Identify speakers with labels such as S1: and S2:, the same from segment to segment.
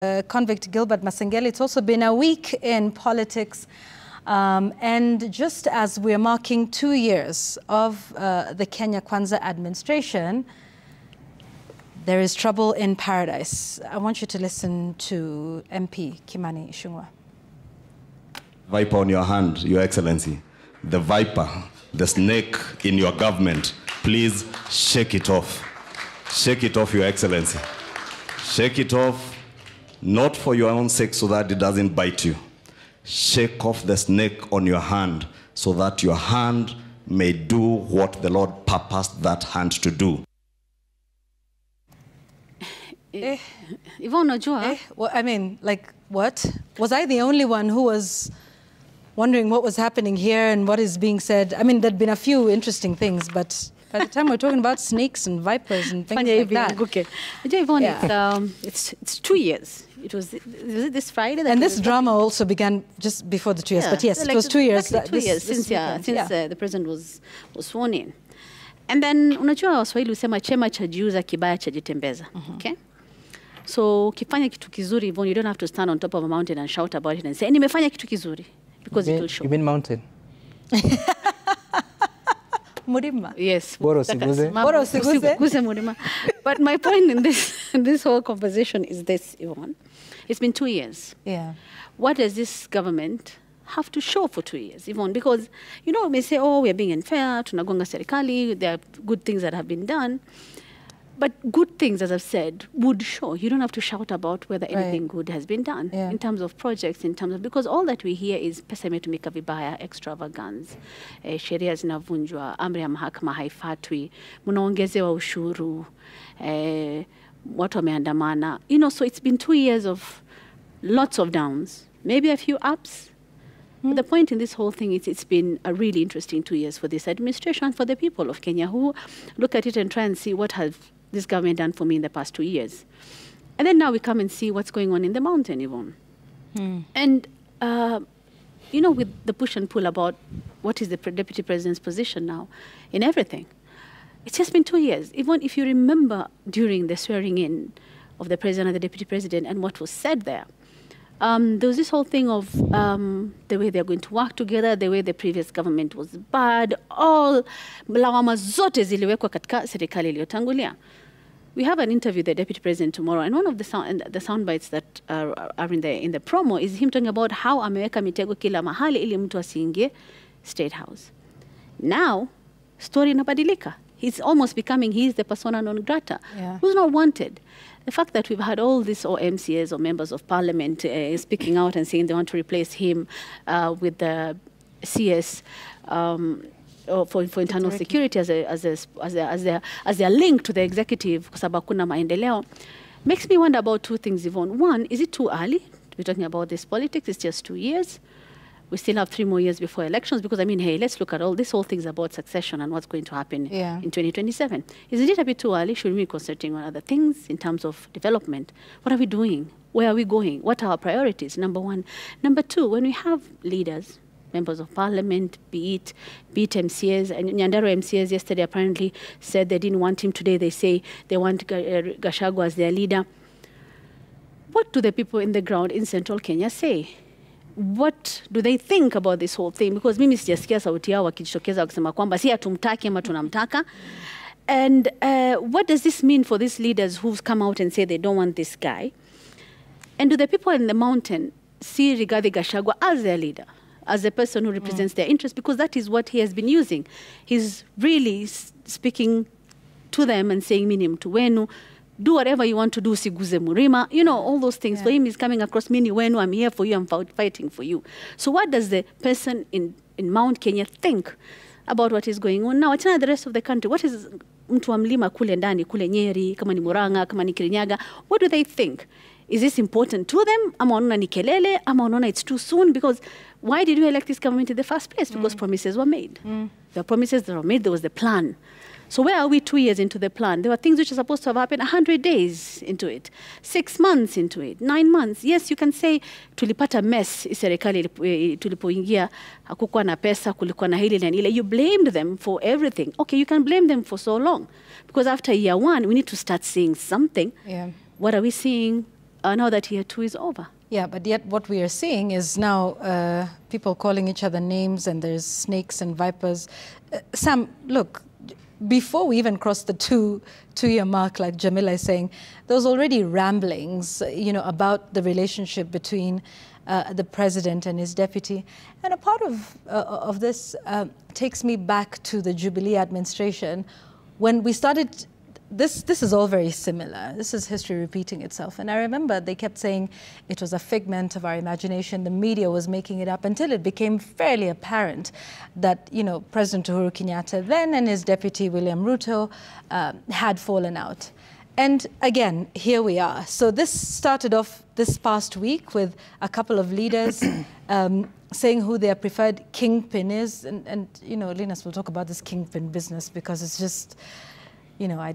S1: Convict Gilbert Masengeli. It's also been a week in politics. And just as we're marking 2 years of the Kenya Kwanza administration, there is trouble in paradise. I want you to listen to MP Kimani Ichung'wah.
S2: Viper on your hand, Your Excellency. The viper, the snake in your government, please shake it off. Shake it off, Your Excellency. Shake it off, not for your own sake so that it doesn't bite you. Shake off the snake on your hand so that your hand may do what the Lord purposed that hand to do.
S1: Well, I mean, like, what? Was I the only one who was wondering what was happening here and what is being said? I mean, there'd been a few interesting things, but by the time we're talking about snakes and vipers and things like that.
S3: Okay. It's 2 years. It was this Friday.
S1: And this drama also began just before the 2 years. Yeah. But yes, like it was 2 years.
S3: 2 years since the president was sworn in. And then, unajua Waswahili husema chema cha jiuza kibaya cha jitembeza. Okay? So, ukifanya kitu kizuri, Yvonne, you don't have to stand on top of a mountain and shout about it and say, nimefanya kitu kizuri. Because it will show.
S4: You mean mountain?
S1: Murima.
S3: Yes.
S4: Boro siguze.
S3: Boro siguze Murima. But my point in this whole conversation is this, Yvonne. It's been 2 years.
S1: Yeah.
S3: What does this government have to show for 2 years, Yvonne? Because, you know, we may say, oh, we are being unfair, tunagonga serikali, there are good things that have been done. But good things, as I've said, would show. You don't have to shout about whether anything good has been done in terms of projects, in terms of, because all that we hear is pesa imetumika vibaya, extravagance, sheria zinavunjwa, amri ya mahakama haifatwi, munaongezewa ushuru, watu wameandamana. You know, so it's been 2 years of lots of downs, maybe a few ups. But the point in this whole thing is it's been a really interesting 2 years for this administration and for the people of Kenya who look at it and try and see what has this government done for me in the past 2 years. And then now we come and see what's going on in the mountain, Yvonne. And, you know, with the push and pull about what is the deputy president's position now in everything, it's just been 2 years. Even if you remember during the swearing in of the president and the deputy president and what was said there was this whole thing of the way they're going to work together, the way the previous government was bad, all lawama zote ziliwekwa katika serikali iliyotangulia. We have an interview with the deputy president tomorrow, and one of the sound bites that are in the promo is him talking about how ameweka mitego kila mahali ili mtu asiingie State House. Now, story inabadilika. He's almost becoming, he's the persona non grata, who's not wanted. The fact that we've had all these MCAs or members of parliament speaking out and saying they want to replace him with the CS for internal security as their link to the executive, kwa sababu kuna maendeleo, makes me wonder about two things, Yvonne. One, is it too early to be talking about this politics? It's just 2 years. We still have 3 more years before elections, because, I mean, hey, let's look at all this whole things about succession and what's going to happen in 2027. Isn't it a bit too early? Should we be concentrating on other things in terms of development? What are we doing? Where are we going? What are our priorities? Number one. Number two, when we have leaders, members of parliament, be it MCAs, and Nyandaro MCAs yesterday apparently said they didn't want him. Today they say they want Gachagua as their leader. What do the people in the ground in central Kenya say? What do they think about this whole thing? Because mimi sijasikia sauti yao wakijitokeza wakisema kwamba si hatumtaki ama tunamtaka. And what does this mean for these leaders who've come out and say they don't want this guy? And do the people in the mountain see Rigathi Gachagua as their leader, as a person who represents their interests? Because that is what he has been using. He's really speaking to them and saying, mini mtu wenu, do whatever you want to do, siguze Murima, you know, all those things. For him, he's coming across, mini wenu, I'm here for you, I'm fighting for you. So what does the person in Mount Kenya think about what is going on now? Achana the rest of the country. What is mtu wa mlima kule ndani, kule Nyeri, kama ni Murang'a, kama ni Kirinyaga? What do they think? Is this important to them? Ama wanaona ni kelele? Ama wanaona it's too soon? Because why did we elect this government in the first place? Because promises were made. There were promises that were made. There was the plan. So where are we 2 years into the plan? There were things which are supposed to have happened 100 days into it, 6 months into it, 9 months. Yes, you can say, tulipata mess, serikali tulipoingia, hakukuwa na pesa, kulikuwa na hili na ile. You blamed them for everything. Okay, you can blame them for so long. Because after year one, we need to start seeing something. What are we seeing? now that year 2 is over.
S1: Yeah, but yet what we are seeing is now people calling each other names, and there's snakes and vipers. Sam, look, before we even crossed the two-year mark, like Jamila is saying, there was already ramblings, you know, about the relationship between the president and his deputy. And a part of this takes me back to the Jubilee administration, when we started. This is all very similar. This is history repeating itself. And I remember they kept saying it was a figment of our imagination. The media was making it up, until it became fairly apparent that, you know, President Uhuru Kenyatta then and his deputy William Ruto had fallen out. And again, here we are. So this started off this past week with a couple of leaders saying who their preferred kingpin is. And you know, Linus will talk about this kingpin business, because it's just, you know,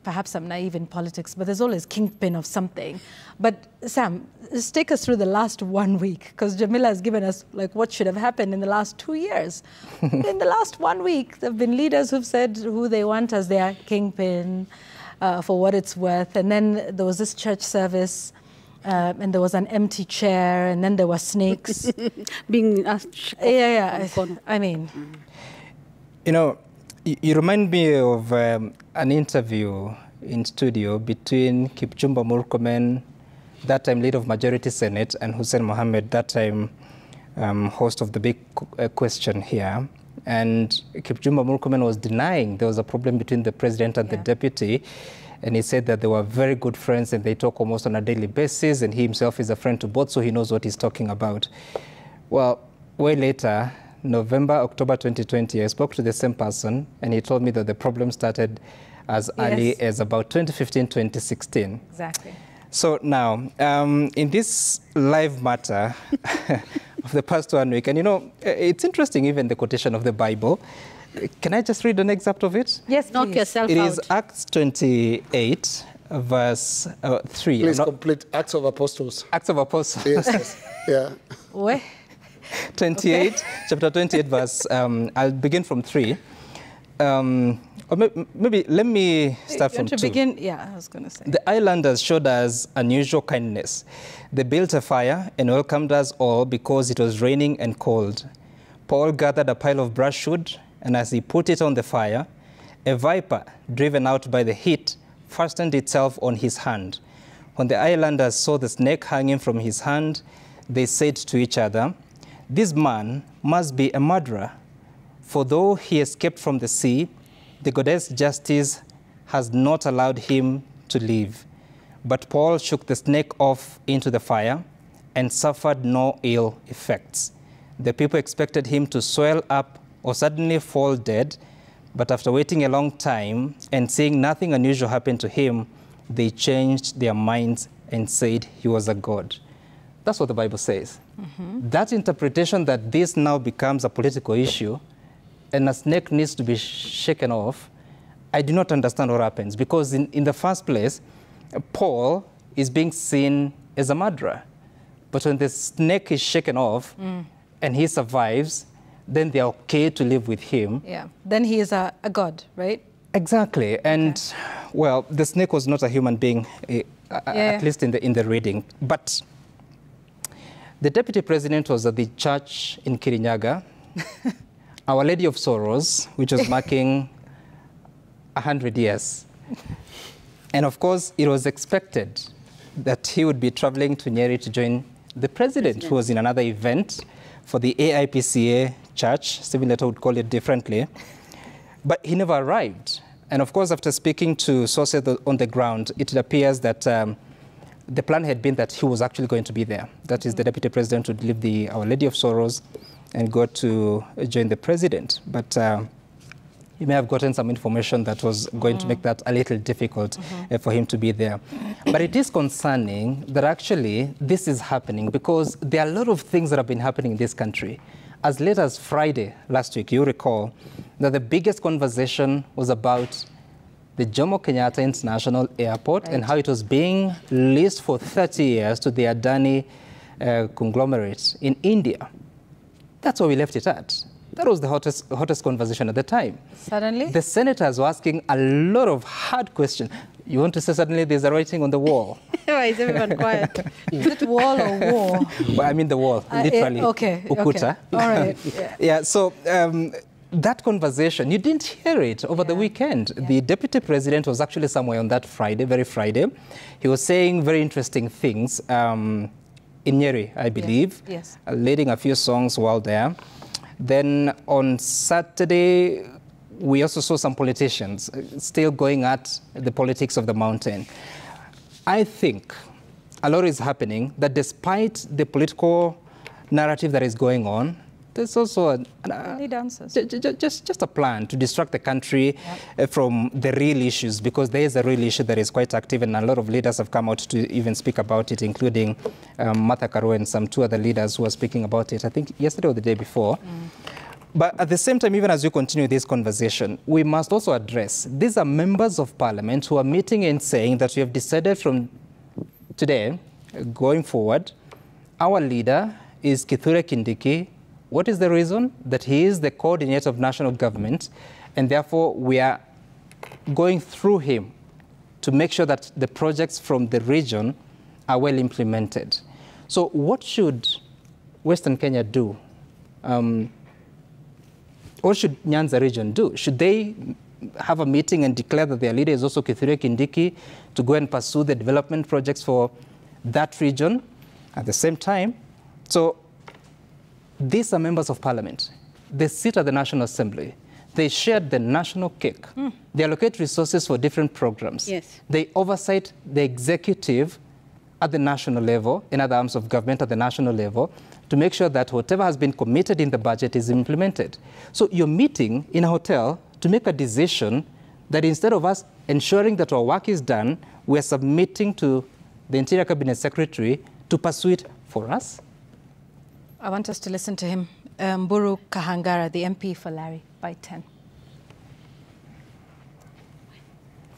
S1: perhaps I'm naive in politics, but there's always kingpin of something. But Sam, just take us through the last 1 week, because Jamila has given us like what should have happened in the last 2 years. In the last 1 week, there have been leaders who've said who they want as their kingpin, for what it's worth. And then there was this church service, and there was an empty chair, and then there were snakes.
S3: Being asked.
S1: Yeah. I mean.
S4: You know, you remind me of an interview in studio between Kipchumba Murkomen, that time leader of Majority Senate, and Hussein Mohammed, that time host of the Big Question here. And Kipchumba Murkomen was denying there was a problem between the president and the deputy. And he said that they were very good friends and they talk almost on a daily basis, and he himself is a friend to both, so he knows what he's talking about. Well, way later, October 2020, I spoke to the same person, and he told me that the problem started as early as about 2015, 2016.
S1: Exactly.
S4: So now, in this live matter of the past 1 week, and you know, it's interesting, even the quotation of the Bible. Can I just read an excerpt of it?
S1: Yes,
S3: Knock yourself
S4: It
S3: out.
S4: is Acts 28, verse 3.
S5: Please complete Acts of Apostles.
S4: Acts of Apostles.
S5: Yes. Yeah.
S1: Where?
S4: 28, okay. Chapter 28, verse, I'll begin from 3. Or maybe let me start from 2.
S1: Yeah, I was going to say.
S4: The islanders showed us unusual kindness. They built a fire and welcomed us all because it was raining and cold. Paul gathered a pile of brushwood, and as he put it on the fire, a viper, driven out by the heat, fastened itself on his hand. When the islanders saw the snake hanging from his hand, they said to each other, "This man must be a murderer, for though he escaped from the sea, the goddess Justice has not allowed him to live." But Paul shook the snake off into the fire and suffered no ill effects. The people expected him to swell up or suddenly fall dead, but after waiting a long time and seeing nothing unusual happen to him, they changed their minds and said he was a god. That's what the Bible says. Mm-hmm. That interpretation that this now becomes a political issue and a snake needs to be shaken off, I do not understand what happens, because in the first place, Paul is being seen as a murderer. But when the snake is shaken off and he survives, then they're okay to live with him.
S1: Yeah, then he is a god, right?
S4: Exactly. And, well, the snake was not a human being, at least in the reading. But the deputy president was at the church in Kirinyaga, Our Lady of Sorrows, which was marking 100 years. And of course, it was expected that he would be traveling to Nyeri to join the president, who was in another event for the AIPCA church. Stephen Letter would call it differently. But he never arrived. And of course, after speaking to sources on the ground, it appears that the plan had been that he was actually going to be there. That is, the deputy president would leave the Our Lady of Sorrows and go to join the president. But he may have gotten some information that was going to make that a little difficult for him to be there. But it is concerning that actually this is happening, because there are a lot of things that have been happening in this country. As late as Friday last week, you recall that the biggest conversation was about the Jomo Kenyatta International Airport and how it was being leased for 30 years to the Adani conglomerate in India. That's where we left it at. That was the hottest conversation at the time.
S1: Suddenly?
S4: The senators were asking a lot of hard questions. You want to say suddenly there's a writing on the wall?
S3: Why is everyone quiet?
S1: Is it wall or war?
S4: Well, I mean the wall, literally.
S1: Okay.
S4: Ukuta.
S1: Okay. All right. Yeah.
S4: Yeah, so that conversation, you didn't hear it over the weekend. Yeah. The deputy president was actually somewhere on that Friday, very Friday. He was saying very interesting things in Nyeri, I believe.
S1: Yes.
S4: Leading a few songs while there. Then on Saturday, we also saw some politicians still going at the politics of the mountain. I think a lot is happening that despite the political narrative that is going on, there's also just a plan to distract the country from the real issues, because there is a real issue that is quite active, and a lot of leaders have come out to even speak about it, including Martha Karua and some two other leaders who were speaking about it, I think yesterday or the day before. But at the same time, even as we continue this conversation, we must also address, these are members of parliament who are meeting and saying that we have decided from today, going forward, our leader is Kithure Kindiki. What is the reason? That he is the coordinator of national government, and therefore we are going through him to make sure that the projects from the region are well implemented. So what should Western Kenya do? What should Nyanza region do? Should they have a meeting and declare that their leader is also Kithure Kindiki to go and pursue the development projects for that region at the same time? So these are members of parliament. They sit at the National Assembly. They share the national cake. They allocate resources for different programs.
S3: Yes.
S4: They oversight the executive at the national level and other arms of government at the national level to make sure that whatever has been committed in the budget is implemented. So you're meeting in a hotel to make a decision that instead of us ensuring that our work is done, we're submitting to the Interior Cabinet Secretary to pursue it for us.
S1: I want us to listen to him. Mburu Kahangara, the MP for Larry, by 10.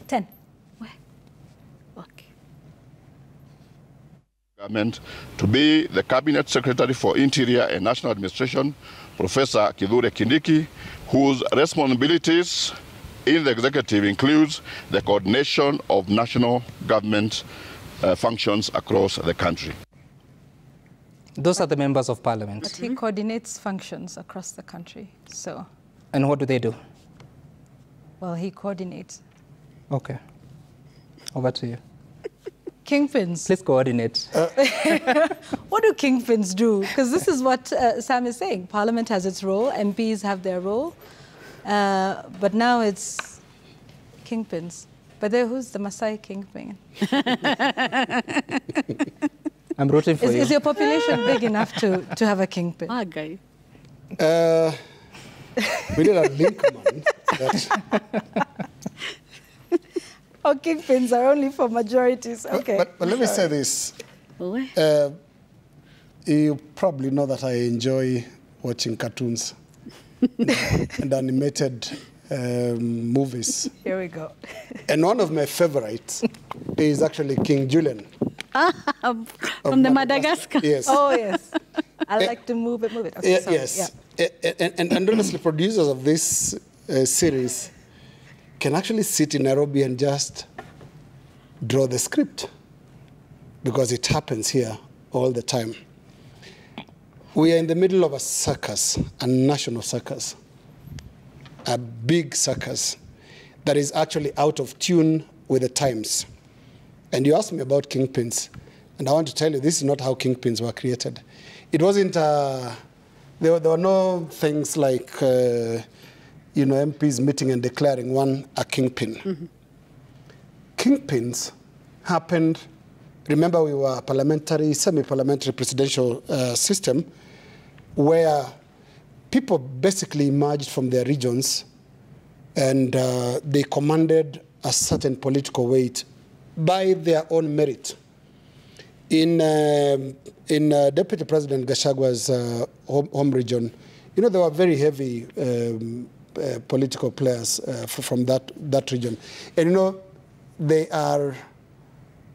S1: 10.
S3: Where? Okay.
S6: Government to be the Cabinet Secretary for Interior and National Administration, Professor Kithure Kindiki, whose responsibilities in the executive includes the coordination of national government functions across the country.
S4: Those are the members of parliament.
S1: But he coordinates functions across the country, so.
S4: And what do they do?
S1: Well, he coordinates.
S4: Okay. Over to you.
S1: Kingpins.
S4: Please coordinate.
S1: What do kingpins do? Because this is what Sam is saying. Parliament has its role, MPs have their role, but now it's kingpins. But then who's the Maasai kingpin?
S4: I'm rooting for you.
S1: Is your population big enough to have a kingpin?
S3: Ah, guy.
S5: We did a link man.
S1: Oh, kingpins are only for majorities. Okay.
S5: But let me say this. You probably know that I enjoy watching cartoons and animated movies.
S1: Here we go.
S5: And one of my favorites is actually King Julian.
S3: From the Madagascar.
S5: Yes.
S1: Oh, yes. I like to move it. Okay, sorry.
S5: Yes. Yeah. And honestly, producers of this series can actually sit in Nairobi and just draw the script, because it happens here all the time. We are in the middle of a circus, a national circus, a big circus that is actually out of tune with the times. And you asked me about kingpins, and I want to tell you, this is not how kingpins were created. It wasn't, there were no things like, MPs meeting and declaring one a kingpin. Mm-hmm. Kingpins happened, remember we were a parliamentary, semi-parliamentary presidential system where people basically emerged from their regions and they commanded a certain political weight by their own merit. In Deputy President Gachagwa's home region, there were very heavy political players from that region. And, they are,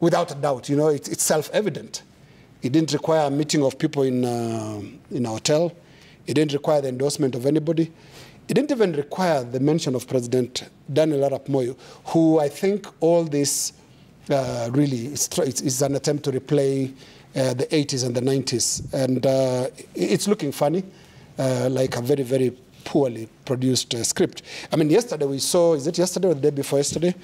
S5: without a doubt, it's self-evident. It didn't require a meeting of people in a hotel. It didn't require the endorsement of anybody. It didn't even require the mention of President Daniel Arap Moi, who I think all this really is an attempt to replay the 80s and the 90s. And it's looking funny, like a very, very poorly produced script. I mean, yesterday we saw, is it yesterday or the day before yesterday?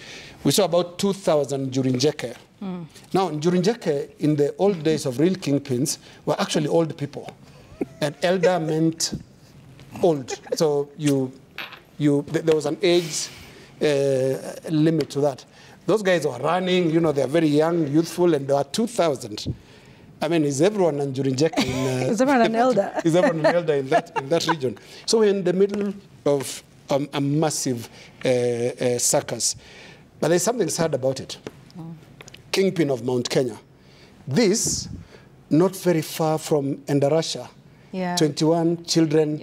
S5: We saw about 2,000 Jurinjeke. Now, Jurinjeke, in the old days of real kingpins, were actually old people. And elder meant old. So there was an age limit to that. Those guys were running, you know, they're very young, youthful, and there were 2,000. I mean, is everyone an Jurinjeke
S1: is everyone an elder?
S5: Is everyone an elder in that region? So we're in the middle of a massive circus. But there's something sad about it. Kingpin of Mount Kenya. This, not very far from Endarasha.
S1: Yeah.
S5: 21 children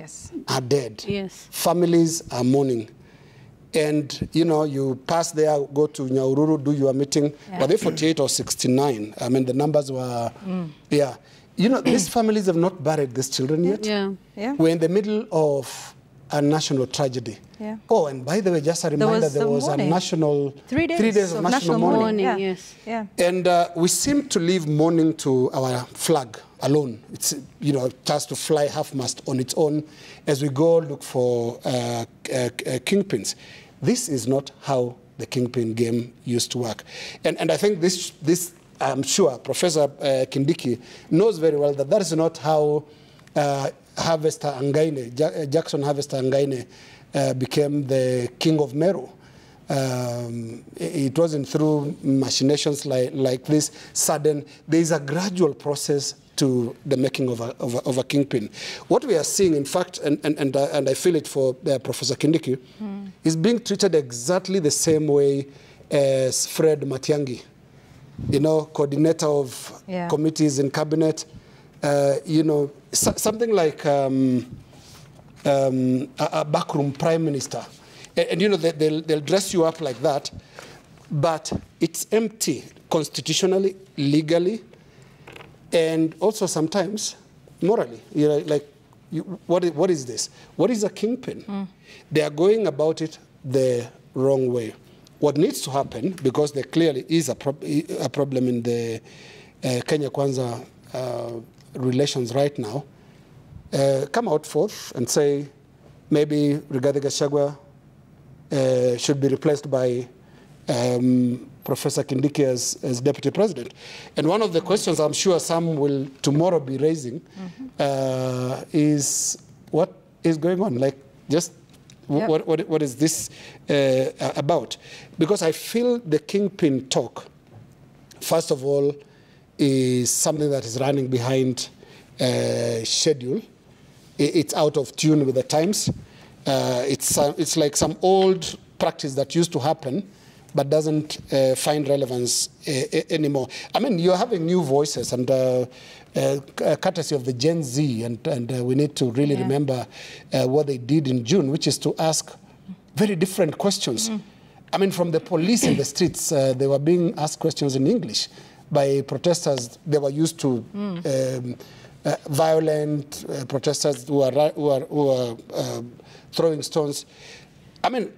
S5: are dead.
S3: Yes.
S5: Families are mourning. And, you know, you pass there, go to Nyaururu, do your meeting. Were they 48 or 69? I mean, the numbers were, yeah. You know, these families have not buried these children yet.
S3: Yeah.
S1: Yeah.
S5: We're in the middle of a national tragedy.
S1: Yeah.
S5: Oh, and by the way, just a reminder, there was a national,
S1: 3 days,
S5: 3 days of national mourning.
S3: Mourning, yes.
S1: Yeah.
S5: And we seem to leave mourning to our flag alone. It's, you know, just to fly half-mast on its own as we go look for kingpins. This is not how the kingpin game used to work. And I think this I'm sure Professor Kindiki knows very well that is not how Harvester Angaine, Jackson Harvester Angaine became the king of Meru. It wasn't through machinations like this sudden. There is a gradual process to the making of a kingpin. What we are seeing, in fact, and I feel it for Professor Kindiki, is being treated exactly the same way as Fred Matiang'i, you know, coordinator of committees in cabinet, you know, something like a backroom prime minister. And you know, they'll dress you up like that, but it's empty constitutionally, legally, and also sometimes morally. You know, like, what is this? What is a kingpin? They are going about it the wrong way. What needs to happen, because there clearly is a problem in the Kenya Kwanza relations right now, come out forth and say maybe Rigathi Gachagua should be replaced by Professor Kindiki as deputy president. And one of the questions I'm sure some will tomorrow be raising is what is going on? Like, just what is this about? Because I feel the kingpin talk, first of all, is something that is running behind schedule. It's out of tune with the times. It's like some old practice that used to happen but doesn't find relevance anymore. I mean, you're having new voices, and courtesy of the Gen Z, and we need to really remember what they did in June, which is to ask very different questions. I mean, from the police in the streets, they were being asked questions in English by protesters. They were used to violent protesters who are throwing stones. I mean,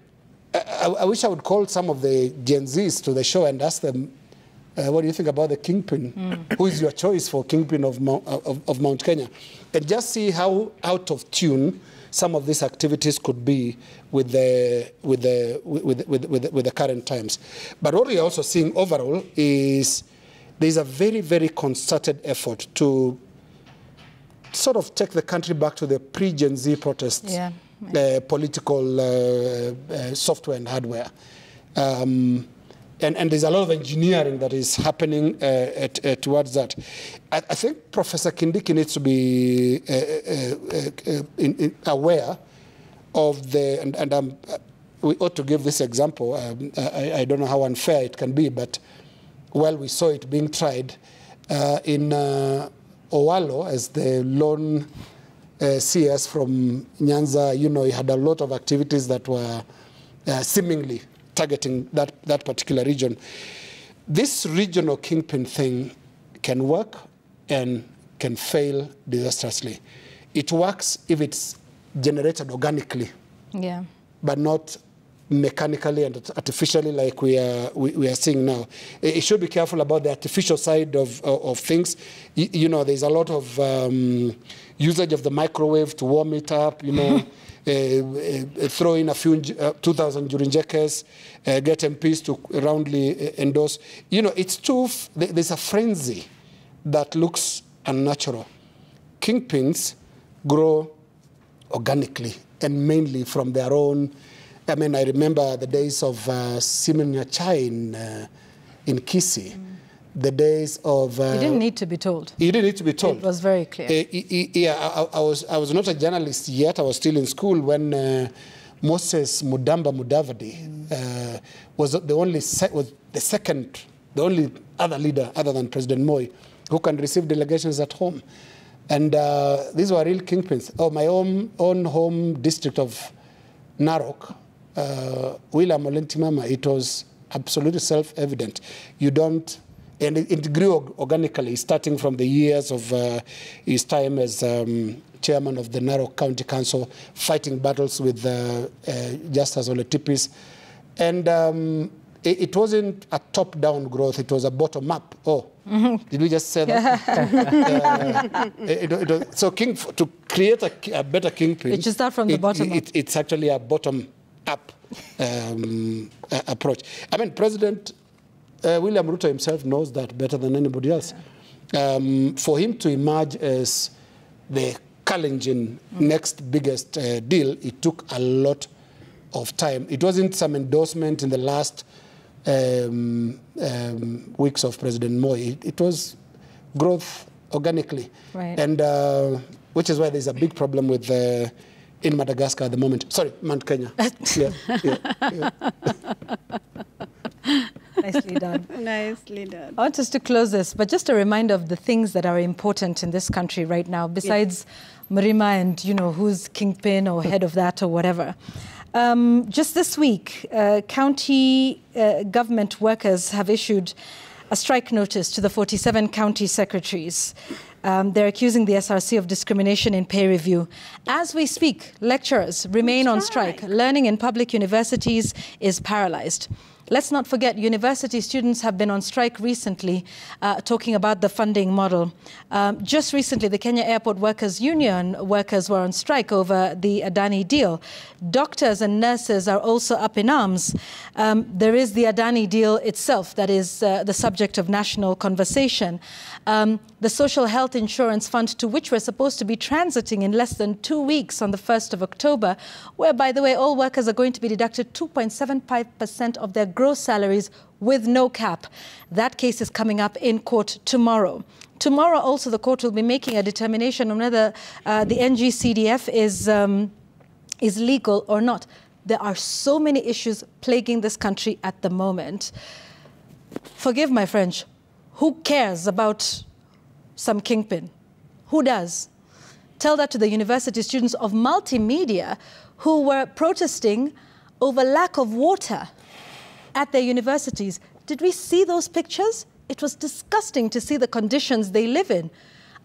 S5: I wish I would call some of the Gen Zs to the show and ask them, what do you think about the kingpin? Who is your choice for kingpin of Mount Kenya? And just see how out of tune some of these activities could be with the current times. But what we are also seeing overall is there's a very, very concerted effort to sort of take the country back to the pre-Gen Z protests. Political software and hardware. And there's a lot of engineering that is happening towards that. I think Professor Kindiki needs to be aware of the, and we ought to give this example. I don't know how unfair it can be, but well, we saw it being tried in Owalo as the lone CS from Nyanza. You know, he had a lot of activities that were seemingly targeting that particular region. This regional kingpin thing can work and can fail disastrously. It works if it's generated organically
S1: Yeah.
S5: But not mechanically and artificially like we are seeing now. It should be careful about the artificial side of things. You know, there's a lot of usage of the microwave to warm it up, you know, throw in a few 2,000 Jurinjekes, get MPs to roundly endorse. You know, it's too, there's a frenzy that looks unnatural. Kingpins grow organically and mainly from their own. I mean, I remember the days of Simon Nyachai in Kisii, the days of...
S1: you didn't need to be told.
S5: You didn't need to be told.
S1: It was very clear.
S5: Yeah, I was not a journalist yet. I was still in school when Moses Mudamba Mudavadi was the only, the only other leader other than President Moi who can receive delegations at home. And these were real kingpins. Oh, my own home district of Narok, William Olentimama, it was absolutely self-evident. You don't, and it grew organically, starting from the years of his time as chairman of the Narok County Council, fighting battles with Justice Oletipis. And it wasn't a top-down growth, it was a bottom-up. Oh, did we just say that? So to create a better kingpin...
S1: It should start from the bottom up.
S5: It's actually a bottom-up approach. I mean, President William Ruto himself knows that better than anybody else. For him to emerge as the Kalenjin next biggest deal, it took a lot of time. It wasn't some endorsement in the last weeks of President Moi. It was growth organically.
S1: Right.
S5: And which is why there's a big problem with in Madagascar at the moment. Sorry, Mount Kenya. Yeah.
S1: Nicely done.
S3: Nicely done.
S1: I want us to close this, but just a reminder of the things that are important in this country right now, besides Mrima and, you know, who's kingpin or head of that or whatever. Just this week, county government workers have issued a strike notice to the 47 county secretaries. They're accusing the SRC of discrimination in pay review. As we speak, lecturers remain on strike. Learning in public universities is paralyzed. Let's not forget, university students have been on strike recently, talking about the funding model. Just recently, the Kenya Airport Workers Union workers were on strike over the Adani deal. Doctors and nurses are also up in arms. There is the Adani deal itself that is the subject of national conversation. The Social Health Insurance Fund, to which we're supposed to be transiting in less than 2 weeks on the 1st of October, where, by the way, all workers are going to be deducted 2.75% of their gross salaries with no cap. That case is coming up in court tomorrow. Tomorrow also the court will be making a determination on whether the NGCDF is legal or not. There are so many issues plaguing this country at the moment. Forgive my French. Who cares about some kingpin? Who does? Tell that to the university students of multimedia who were protesting over lack of water at their universities. Did we see those pictures? It was disgusting to see the conditions they live in.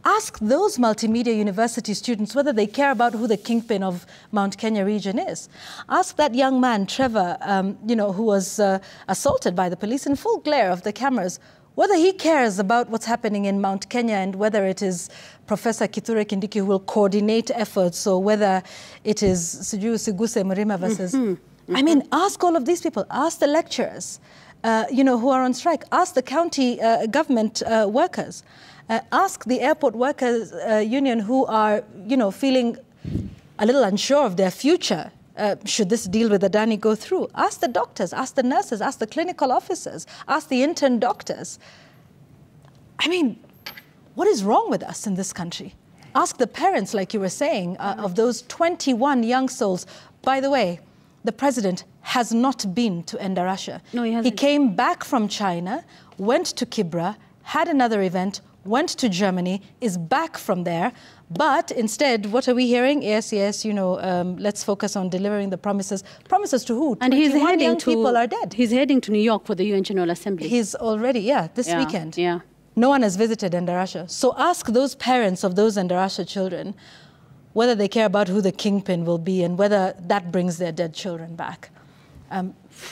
S1: Ask those multimedia university students whether they care about who the kingpin of Mount Kenya region is. Ask that young man, Trevor, who was assaulted by the police in full glare of the cameras, whether he cares about what's happening in Mount Kenya and whether it is Professor Kithure Kindiki who will coordinate efforts or whether it is Siju Siguse Mrima versus... I mean, ask all of these people. Ask the lecturers, who are on strike. Ask the county government workers. Ask the airport workers union who are, feeling a little unsure of their future. Should this deal with Adani go through? Ask the doctors, ask the nurses, ask the clinical officers, ask the intern doctors. I mean, what is wrong with us in this country? Ask the parents, like you were saying, of those 21 young souls. By the way, the president has not been to Endarasha.
S3: No, he hasn't.
S1: He came back from China, went to Kibra, had another event, went to Germany, is back from there. But instead, what are we hearing? Yes, let's focus on delivering the promises. Promises to who?
S3: And he's heading
S1: young people are dead.
S3: He's heading to New York for the UN General Assembly.
S1: He's already, this weekend.
S3: Yeah.
S1: No one has visited Endarasha. So ask those parents of those Endarasha children, whether they care about who the kingpin will be and whether that brings their dead children back.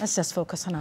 S1: Let's just focus on our